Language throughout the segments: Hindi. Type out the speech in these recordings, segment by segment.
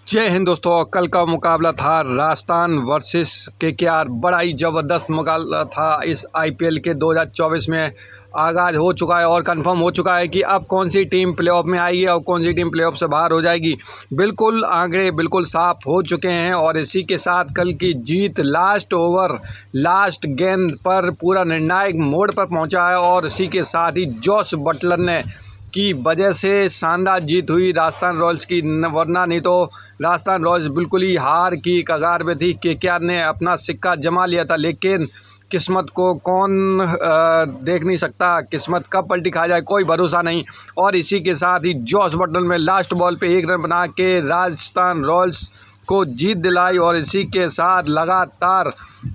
जय हिंद दोस्तों। कल का मुकाबला था राजस्थान वर्सेस केकेआर। बड़ा ही ज़बरदस्त मुकाबला था। इस आईपीएल के 2024 में आगाज़ हो चुका है और कंफर्म हो चुका है कि अब कौन सी टीम प्लेऑफ में आएगी और कौन सी टीम प्लेऑफ से बाहर हो जाएगी। बिल्कुल आंकड़े बिल्कुल साफ हो चुके हैं और इसी के साथ कल की जीत लास्ट ओवर लास्ट गेंद पर पूरा निर्णायक मोड़ पर पहुंचा है और इसी के साथ ही जॉस बटलर ने की वजह से शानदार जीत हुई राजस्थान रॉयल्स की, वरना नहीं तो राजस्थान रॉयल्स बिल्कुल ही हार की कगार पे थी। केकेआर ने अपना सिक्का जमा लिया था, लेकिन किस्मत को कौन देख नहीं सकता। किस्मत कब पलटी खा जाए कोई भरोसा नहीं। और इसी के साथ ही जॉस बटलर में लास्ट बॉल पे 1 रन बना के राजस्थान रॉयल्स को जीत दिलाई और इसी के साथ लगातार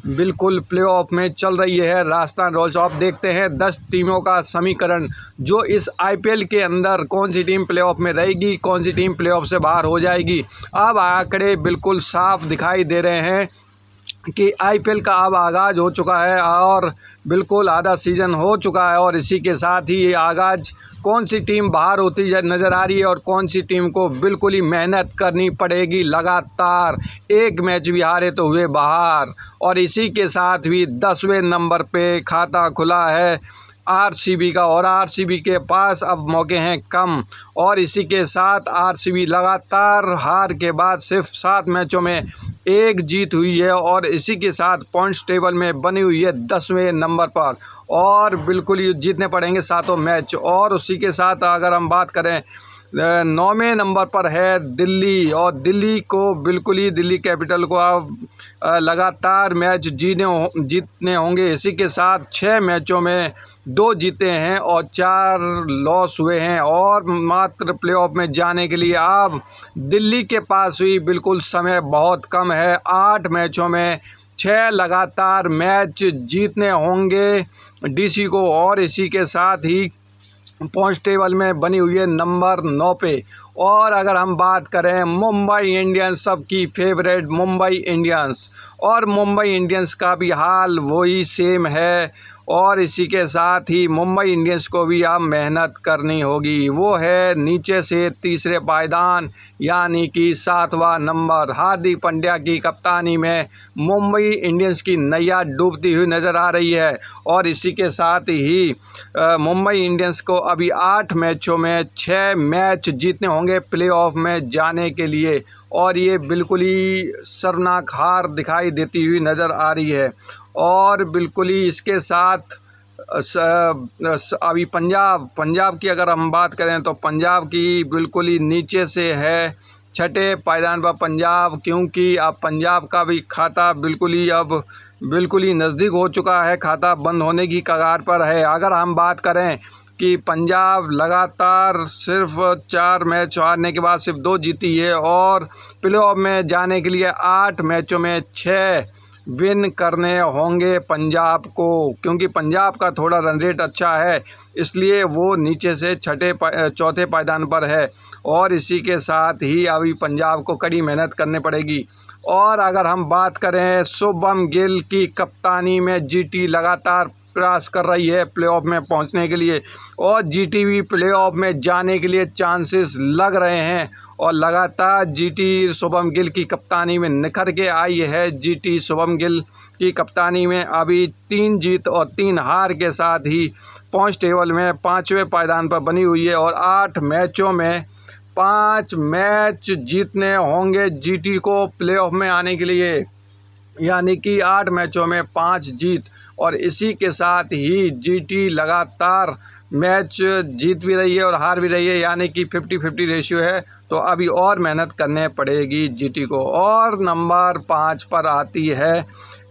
बिल्कुल प्लेऑफ में चल रही है राजस्थान रॉयल्स। अब देखते हैं 10 टीमों का समीकरण, जो इस आईपीएल के अंदर कौन सी टीम प्लेऑफ में रहेगी, कौन सी टीम प्लेऑफ से बाहर हो जाएगी। अब आंकड़े बिल्कुल साफ दिखाई दे रहे हैं कि आईपीएल का अब आगाज़ हो चुका है और बिल्कुल आधा सीज़न हो चुका है और इसी के साथ ही ये आगाज़ कौन सी टीम बाहर होती नज़र आ रही है और कौन सी टीम को बिल्कुल ही मेहनत करनी पड़ेगी। लगातार एक मैच भी हारे तो हुए बाहर और इसी के साथ भी 10वें नंबर पे खाता खुला है आरसीबी का और आरसीबी के पास अब मौके हैं कम। और इसी के साथ आरसीबी लगातार हार के बाद सिर्फ 7 मैचों में 1 जीत हुई है और इसी के साथ पॉइंट्स टेबल में बनी हुई है 10वें नंबर पर और बिल्कुल ही जीतने पड़ेंगे 7 मैच। और उसी के साथ अगर हम बात करें 9वें नंबर पर है दिल्ली और दिल्ली को बिल्कुल ही दिल्ली कैपिटल को अब लगातार मैच जीतने होंगे। इसी के साथ 6 मैचों में 2 जीते हैं और 4 लॉस हुए हैं और मात्र प्लेऑफ में जाने के लिए अब दिल्ली के पास भी बिल्कुल समय बहुत कम है। 8 मैचों में 6 लगातार मैच जीतने होंगे डीसी को और इसी के साथ ही पॉइंट्स टेबल में बनी हुई है नंबर 9 पे। और अगर हम बात करें मुंबई इंडियंस, सबकी फेवरेट मुंबई इंडियंस, और मुंबई इंडियंस का भी हाल वही सेम है और इसी के साथ ही मुंबई इंडियंस को भी अब मेहनत करनी होगी। वो है नीचे से तीसरे पायदान यानी कि 7वां नंबर। हार्दिक पांड्या की कप्तानी में मुंबई इंडियंस की नैया डूबती हुई नज़र आ रही है और इसी के साथ ही मुंबई इंडियंस को अभी 8 मैचों में 6 मैच जीतने होंगे प्लेऑफ में जाने के लिए और ये बिल्कुल ही शर्मनाक हार दिखाई देती हुई नज़र आ रही है। और बिल्कुल ही इसके साथ अभी पंजाब की अगर हम बात करें तो पंजाब की बिल्कुल ही नीचे से है 6ठे पायदान पर पंजाब, क्योंकि अब पंजाब का भी खाता बिल्कुल ही नज़दीक हो चुका है, खाता बंद होने की कगार पर है। अगर हम बात करें कि पंजाब लगातार सिर्फ 4 मैच हारने के बाद सिर्फ 2 जीती है और प्लेऑफ में जाने के लिए 8 मैचों में 6 विन करने होंगे पंजाब को, क्योंकि पंजाब का थोड़ा रन रेट अच्छा है इसलिए वो नीचे से चौथे पायदान पर है और इसी के साथ ही अभी पंजाब को कड़ी मेहनत करनी पड़ेगी। और अगर हम बात करें शुभम गिल की कप्तानी में जीटी लगातार प्रयास कर रही है प्लेऑफ में पहुंचने के लिए और जीटी भी प्लेऑफ में जाने के लिए चांसेस लग रहे हैं और लगातार जीटी शुभम गिल की कप्तानी में निखर के आई है। जीटी शुभम गिल की कप्तानी में अभी 3 जीत और 3 हार के साथ ही पॉइंट्स टेबल में 5वें पायदान पर बनी हुई है और 8 मैचों में 5 मैच जीतने होंगे जीटी को प्लेऑफ में आने के लिए, यानी कि 8 मैचों में 5 जीत। और इसी के साथ ही जीटी लगातार मैच जीत भी रही है और हार भी रही है, यानी कि 50-50 रेशियो है, तो अभी और मेहनत करने पड़ेगी जीटी को। और नंबर 5 पर आती है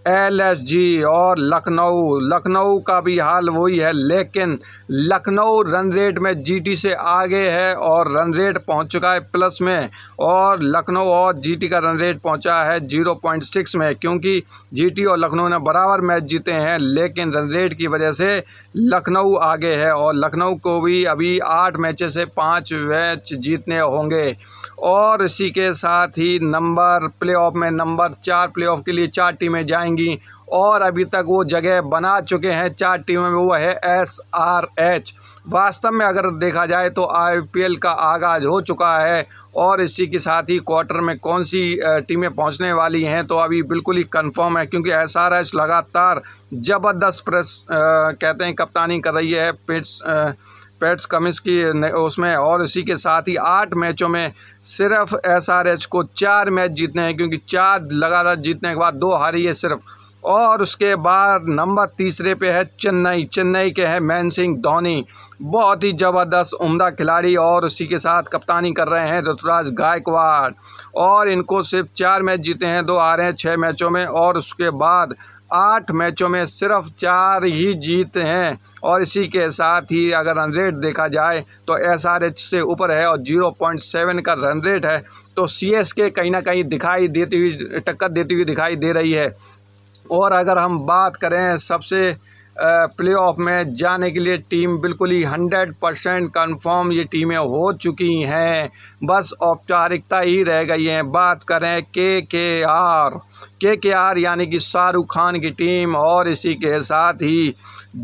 एलएसजी और लखनऊ का भी हाल वही है, लेकिन लखनऊ रन रेट में जीटी से आगे है और रन रेट पहुंच चुका है प्लस में और लखनऊ और जीटी का रन रेट पहुंचा है 0.6 में, क्योंकि जीटी और लखनऊ ने बराबर मैच जीते हैं लेकिन रन रेट की वजह से लखनऊ आगे है और लखनऊ को भी अभी 8 मैच से 5 मैच जीतने होंगे। और इसी के साथ ही प्लेऑफ में नंबर 4 प्लेऑफ के लिए 4 टीमें जाएंगी। जाएंगी और अभी तक वो जगह बना चुके हैं 4 टीमों में, वो है SRH। वास्तव में अगर देखा जाए तो IPL का आगाज़ हो चुका है और इसी के साथ ही क्वार्टर में कौन सी टीमें पहुंचने वाली हैं तो अभी बिल्कुल ही कंफर्म है, क्योंकि SRH लगातार ज़बरदस्त कहते हैं कप्तानी कर रही है पैट्स कमिंस की उसमें, और इसी के साथ ही 8 मैचों में सिर्फ SRH को 4 मैच जीतने हैं, क्योंकि 4 लगातार जीतने के बाद 2 हारी है सिर्फ। और उसके बाद नंबर तीसरे पे है चेन्नई के हैं महेंद्र सिंह धोनी, बहुत ही ज़बरदस्त उम्दा खिलाड़ी, और उसी के साथ कप्तानी कर रहे हैं ऋतुराज गायकवाड़, और इनको सिर्फ 4 मैच जीते हैं, 2 हारे हैं 6 मैचों में, और उसके बाद 8 मैचों में सिर्फ 4 ही जीत हैं। और इसी के साथ ही अगर रन रेट देखा जाए तो SRH से ऊपर है और 0.7 का रन रेट है, तो CSK कहीं ना कहीं टक्कर देती हुई दिखाई दे रही है। और अगर हम बात करें सबसे प्लेऑफ में जाने के लिए टीम बिल्कुल ही 100% कन्फर्म ये टीमें हो चुकी हैं, बस औपचारिकता ही रह गई हैं। बात करें KKR यानी कि शाहरुख खान की टीम, और इसी के साथ ही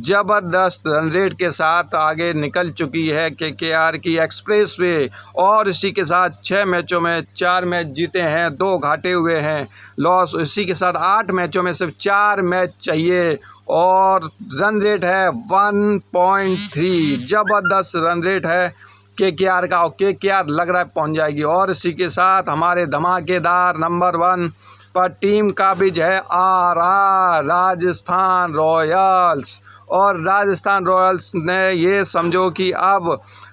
ज़बरदस्त रन रेट के साथ आगे निकल चुकी है KKR की एक्सप्रेस वे, और इसी के साथ 6 मैचों में 4 मैच जीते हैं, 2 घाटे हुए हैं लॉस। इसी के साथ 8 मैचों में सिर्फ 4 मैच चाहिए और रन रेट है 1.3, ज़बरदस्त रन रेट है KKR का, और KKR लग रहा है पहुंच जाएगी। और इसी के साथ हमारे धमाकेदार नंबर 1 पर टीम काबिज है RR राजस्थान रॉयल्स, और राजस्थान रॉयल्स ने ये समझो कि अब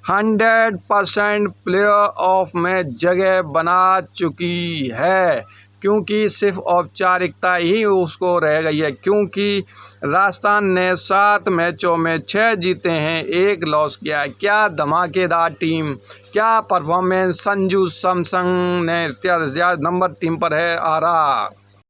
100% प्लेयर ऑफ में जगह बना चुकी है, क्योंकि सिर्फ औपचारिकता ही उसको रह गई है, क्योंकि राजस्थान ने 7 मैचों में 6 जीते हैं, 1 लॉस किया है। क्या धमाकेदार टीम, क्या परफॉर्मेंस, संजू सैमसन ने नंबर टीम पर है RR।